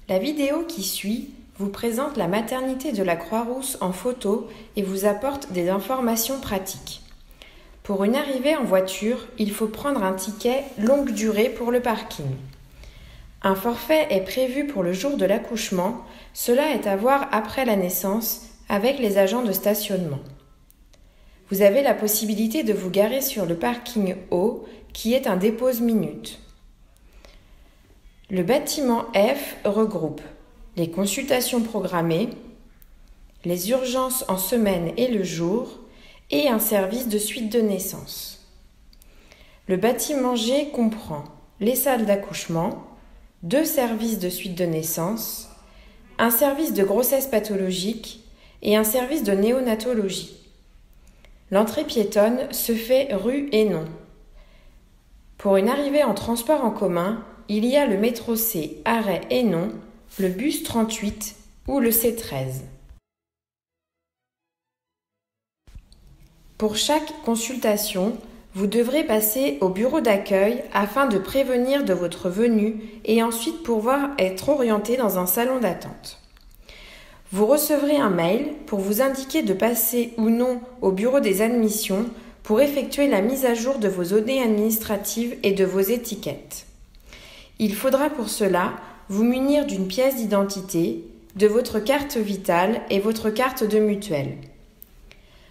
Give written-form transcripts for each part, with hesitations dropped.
La vidéo qui suit vous présente la maternité de la Croix-Rousse en photo et vous apporte des informations pratiques. Pour une arrivée en voiture, il faut prendre un ticket longue durée pour le parking. Un forfait est prévu pour le jour de l'accouchement, cela est à voir après la naissance avec les agents de stationnement. Vous avez la possibilité de vous garer sur le parking haut qui est un dépose-minute. Le bâtiment F regroupe les consultations programmées, les urgences en semaine et le jour et un service de suite de naissance. Le bâtiment G comprend les salles d'accouchement, 2 services de suite de naissance, un service de grossesse pathologique et un service de néonatologie. L'entrée piétonne se fait rue Hénon. Pour une arrivée en transport en commun, il y a le métro C arrêt Hénon, le bus 38 ou le C13. Pour chaque consultation, vous devrez passer au bureau d'accueil afin de prévenir de votre venue et ensuite pouvoir être orienté dans un salon d'attente. Vous recevrez un mail pour vous indiquer de passer ou non au bureau des admissions pour effectuer la mise à jour de vos données administratives et de vos étiquettes. Il faudra pour cela vous munir d'une pièce d'identité, de votre carte vitale et votre carte de mutuelle.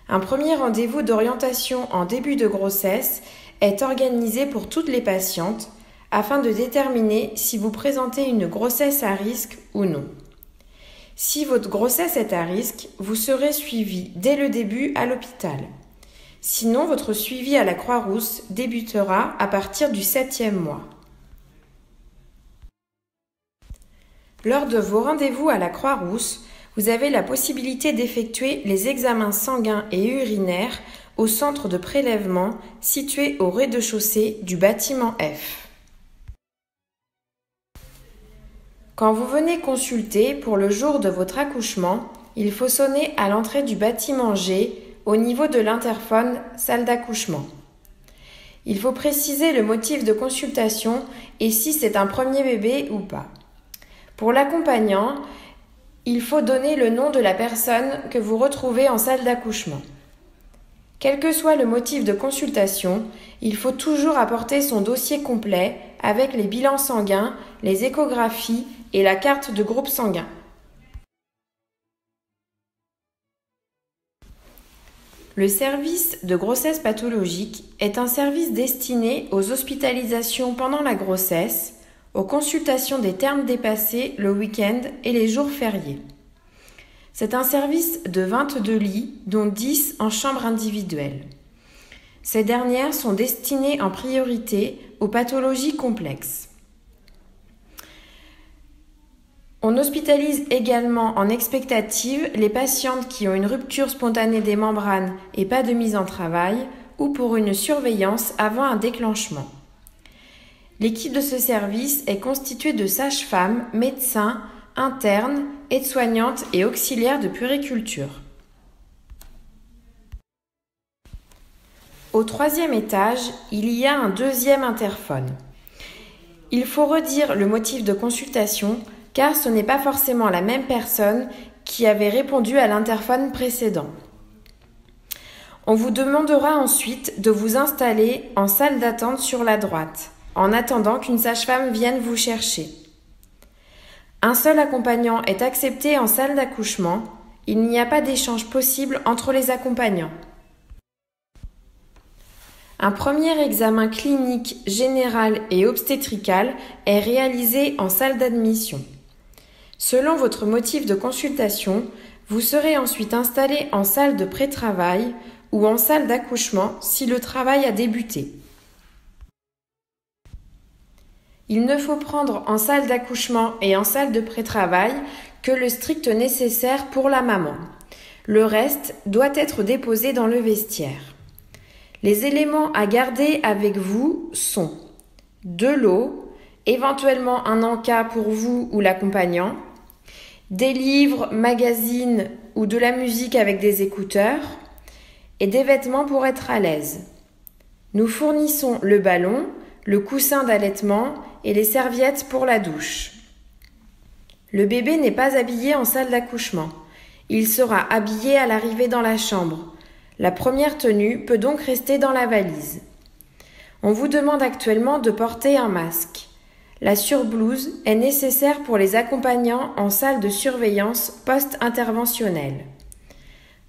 Un premier rendez-vous d'orientation en début de grossesse est organisé pour toutes les patientes afin de déterminer si vous présentez une grossesse à risque ou non. Si votre grossesse est à risque, vous serez suivi dès le début à l'hôpital. Sinon, votre suivi à la Croix-Rousse débutera à partir du 7e mois. Lors de vos rendez-vous à la Croix-Rousse, vous avez la possibilité d'effectuer les examens sanguins et urinaires au centre de prélèvement situé au rez-de-chaussée du bâtiment F. Quand vous venez consulter pour le jour de votre accouchement, il faut sonner à l'entrée du bâtiment G au niveau de l'interphone « salle d'accouchement ». Il faut préciser le motif de consultation et si c'est un premier bébé ou pas. Pour l'accompagnant, il faut donner le nom de la personne que vous retrouvez en salle d'accouchement. Quel que soit le motif de consultation, il faut toujours apporter son dossier complet avec les bilans sanguins, les échographies et la carte de groupe sanguin. Le service de grossesse pathologique est un service destiné aux hospitalisations pendant la grossesse, aux consultations des termes dépassés le week-end et les jours fériés. C'est un service de 22 lits, dont 10 en chambre individuelle. Ces dernières sont destinées en priorité aux pathologies complexes. On hospitalise également en expectative les patientes qui ont une rupture spontanée des membranes et pas de mise en travail ou pour une surveillance avant un déclenchement. L'équipe de ce service est constituée de sages-femmes, médecins, internes, aides-soignantes et auxiliaires de puériculture. Au 3e étage, il y a un 2e interphone. Il faut redire le motif de consultation car ce n'est pas forcément la même personne qui avait répondu à l'interphone précédent. On vous demandera ensuite de vous installer en salle d'attente sur la droite, en attendant qu'une sage-femme vienne vous chercher. Un seul accompagnant est accepté en salle d'accouchement. Il n'y a pas d'échange possible entre les accompagnants. Un premier examen clinique général et obstétrical est réalisé en salle d'admission. Selon votre motif de consultation, vous serez ensuite installé en salle de pré-travail ou en salle d'accouchement si le travail a débuté. Il ne faut prendre en salle d'accouchement et en salle de pré-travail que le strict nécessaire pour la maman. Le reste doit être déposé dans le vestiaire. Les éléments à garder avec vous sont de l'eau, éventuellement un encas pour vous ou l'accompagnant, des livres, magazines ou de la musique avec des écouteurs et des vêtements pour être à l'aise. Nous fournissons le ballon, le coussin d'allaitement et les serviettes pour la douche. Le bébé n'est pas habillé en salle d'accouchement. Il sera habillé à l'arrivée dans la chambre. La première tenue peut donc rester dans la valise. On vous demande actuellement de porter un masque. La surblouse est nécessaire pour les accompagnants en salle de surveillance post-interventionnelle.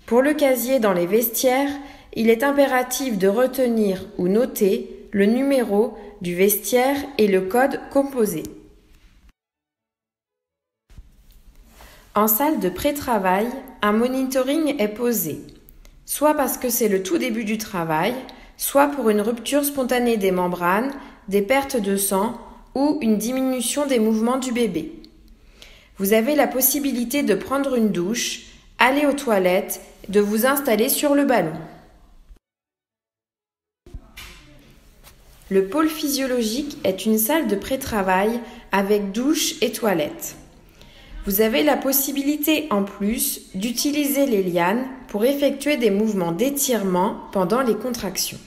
Pour le casier dans les vestiaires, il est impératif de retenir ou noter le numéro du vestiaire et le code composé. En salle de pré-travail, un monitoring est posé, soit parce que c'est le tout début du travail, soit pour une rupture spontanée des membranes, des pertes de sang ou une diminution des mouvements du bébé. Vous avez la possibilité de prendre une douche, aller aux toilettes, de vous installer sur le ballon. Le pôle physiologique est une salle de pré-travail avec douche et toilettes. Vous avez la possibilité en plus d'utiliser les lianes pour effectuer des mouvements d'étirement pendant les contractions.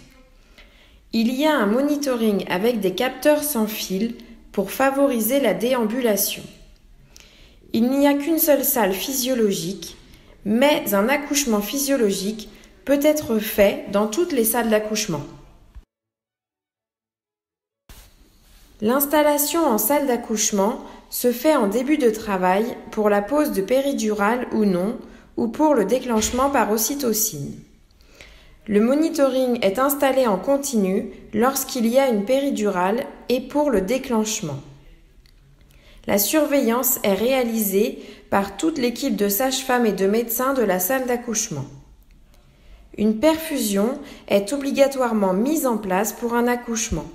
Il y a un monitoring avec des capteurs sans fil pour favoriser la déambulation. Il n'y a qu'une seule salle physiologique, mais un accouchement physiologique peut être fait dans toutes les salles d'accouchement. L'installation en salle d'accouchement se fait en début de travail pour la pose de péridurale ou non, ou pour le déclenchement par ocytocine. Le monitoring est installé en continu lorsqu'il y a une péridurale et pour le déclenchement. La surveillance est réalisée par toute l'équipe de sages-femmes et de médecins de la salle d'accouchement. Une perfusion est obligatoirement mise en place pour un accouchement.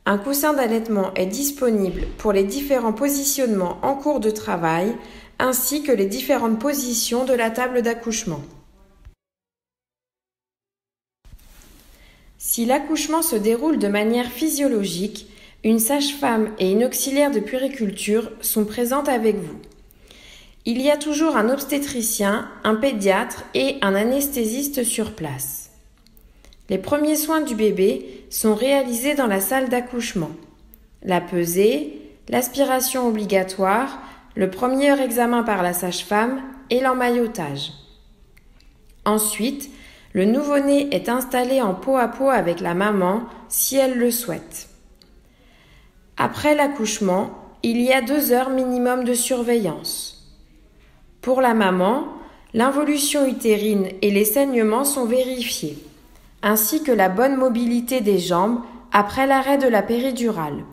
Un coussin d'allaitement est disponible pour les différents positionnements en cours de travail ainsi que les différentes positions de la table d'accouchement. Si l'accouchement se déroule de manière physiologique, une sage-femme et une auxiliaire de puériculture sont présentes avec vous. Il y a toujours un obstétricien, un pédiatre et un anesthésiste sur place. Les premiers soins du bébé sont réalisés dans la salle d'accouchement. La pesée, l'aspiration obligatoire, le premier examen par la sage-femme et l'emmaillotage. Ensuite, le nouveau-né est installé en peau à peau avec la maman si elle le souhaite. Après l'accouchement, il y a 2 heures minimum de surveillance. Pour la maman, l'involution utérine et les saignements sont vérifiés, ainsi que la bonne mobilité des jambes après l'arrêt de la péridurale.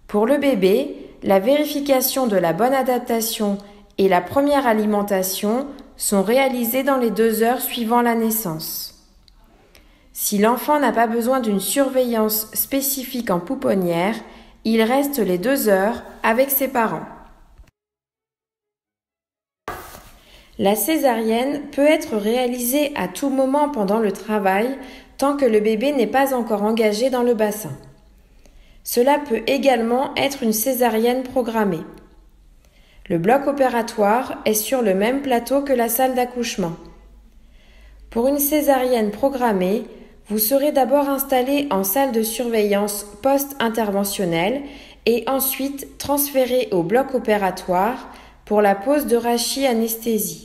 Pour le bébé, la vérification de la bonne adaptation et la première alimentation sont réalisées dans les 2 heures suivant la naissance. Si l'enfant n'a pas besoin d'une surveillance spécifique en pouponnière, il reste les 2 heures avec ses parents. La césarienne peut être réalisée à tout moment pendant le travail tant que le bébé n'est pas encore engagé dans le bassin. Cela peut également être une césarienne programmée. Le bloc opératoire est sur le même plateau que la salle d'accouchement. Pour une césarienne programmée, vous serez d'abord installé en salle de surveillance post-interventionnelle et ensuite transféré au bloc opératoire pour la pose de rachis-anesthésie.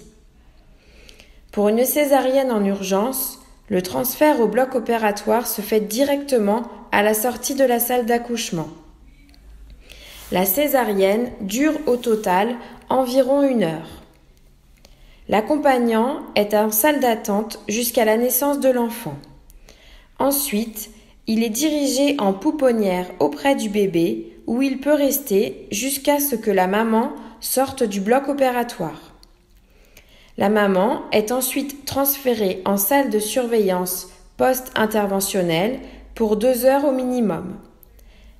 Pour une césarienne en urgence, le transfert au bloc opératoire se fait directement à la sortie de la salle d'accouchement. La césarienne dure au total environ 1 heure. L'accompagnant est en salle d'attente jusqu'à la naissance de l'enfant. Ensuite, il est dirigé en pouponnière auprès du bébé où il peut rester jusqu'à ce que la maman sorte du bloc opératoire. La maman est ensuite transférée en salle de surveillance post-interventionnelle pour 2 heures au minimum.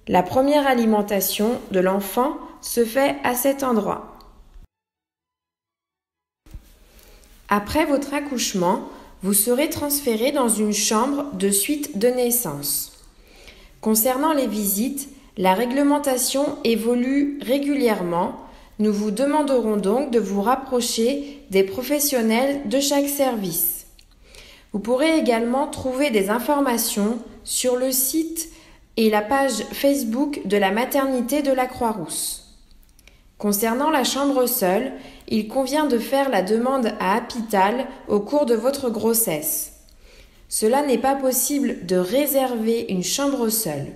La première alimentation de l'enfant se fait à cet endroit. Après votre accouchement, vous serez transféré dans une chambre de suite de naissance. Concernant les visites, la réglementation évolue régulièrement. Nous vous demanderons donc de vous rapprocher des professionnels de chaque service. Vous pourrez également trouver des informations sur le site et la page Facebook de la maternité de la Croix-Rousse. Concernant la chambre seule, il convient de faire la demande à Apital au cours de votre grossesse. Cela n'est pas possible de réserver une chambre seule.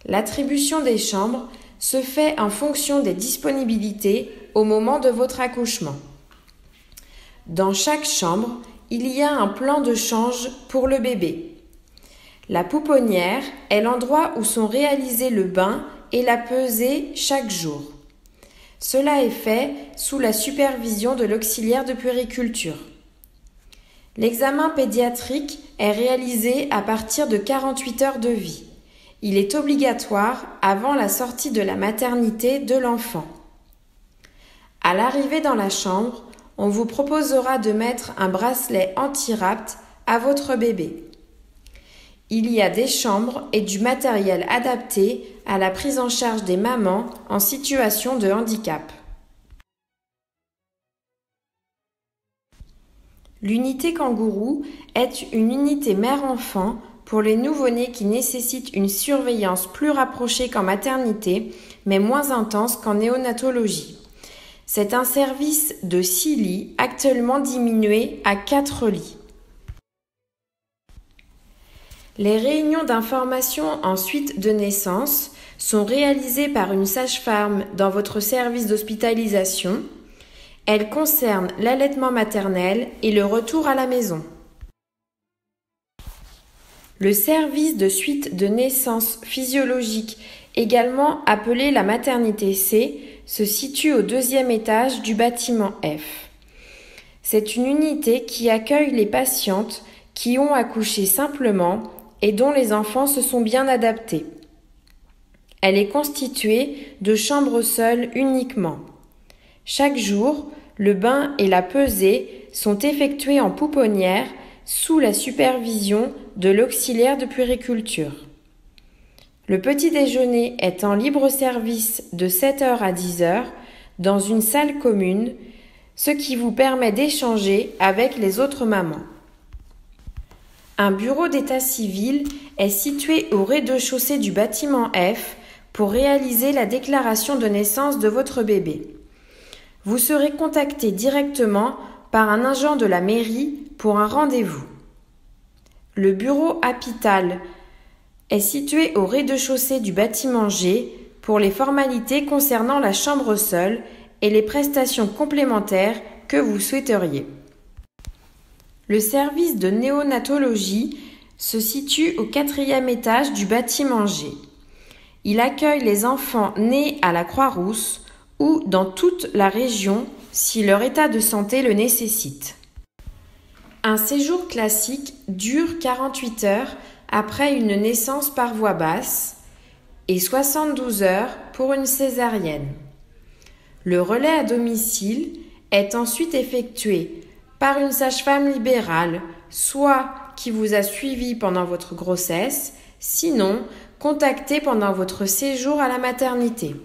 L'attribution des chambres se fait en fonction des disponibilités au moment de votre accouchement. Dans chaque chambre, il y a un plan de change pour le bébé. La pouponnière est l'endroit où sont réalisés le bain et la pesée chaque jour. Cela est fait sous la supervision de l'auxiliaire de puériculture. L'examen pédiatrique est réalisé à partir de 48 heures de vie. Il est obligatoire avant la sortie de la maternité de l'enfant. À l'arrivée dans la chambre, on vous proposera de mettre un bracelet anti-rapt à votre bébé. Il y a des chambres et du matériel adapté à la prise en charge des mamans en situation de handicap. L'unité kangourou est une unité mère-enfant pour les nouveau-nés qui nécessitent une surveillance plus rapprochée qu'en maternité, mais moins intense qu'en néonatologie. C'est un service de 6 lits, actuellement diminué à 4 lits. Les réunions d'information en suite de naissance sont réalisées par une sage-femme dans votre service d'hospitalisation. Elles concernent l'allaitement maternel et le retour à la maison. Le service de suite de naissance physiologique, également appelé la maternité C, se situe au 2e étage du bâtiment F. C'est une unité qui accueille les patientes qui ont accouché simplement et dont les enfants se sont bien adaptés. Elle est constituée de chambres seules uniquement. Chaque jour, le bain et la pesée sont effectués en pouponnière sous la supervision de l'auxiliaire de puériculture. Le petit déjeuner est en libre service de 7h à 10h dans une salle commune, ce qui vous permet d'échanger avec les autres mamans. Un bureau d'état civil est situé au rez-de-chaussée du bâtiment F pour réaliser la déclaration de naissance de votre bébé. Vous serez contacté directement par un agent de la mairie pour un rendez-vous. Le bureau Apital est situé au rez-de-chaussée du bâtiment G pour les formalités concernant la chambre seule et les prestations complémentaires que vous souhaiteriez. Le service de néonatologie se situe au 4e étage du bâtiment G. Il accueille les enfants nés à la Croix-Rousse ou dans toute la région si leur état de santé le nécessite. Un séjour classique dure 48 heures après une naissance par voie basse et 72 heures pour une césarienne. Le relais à domicile est ensuite effectué par une sage-femme libérale, soit qui vous a suivi pendant votre grossesse, sinon contactée pendant votre séjour à la maternité.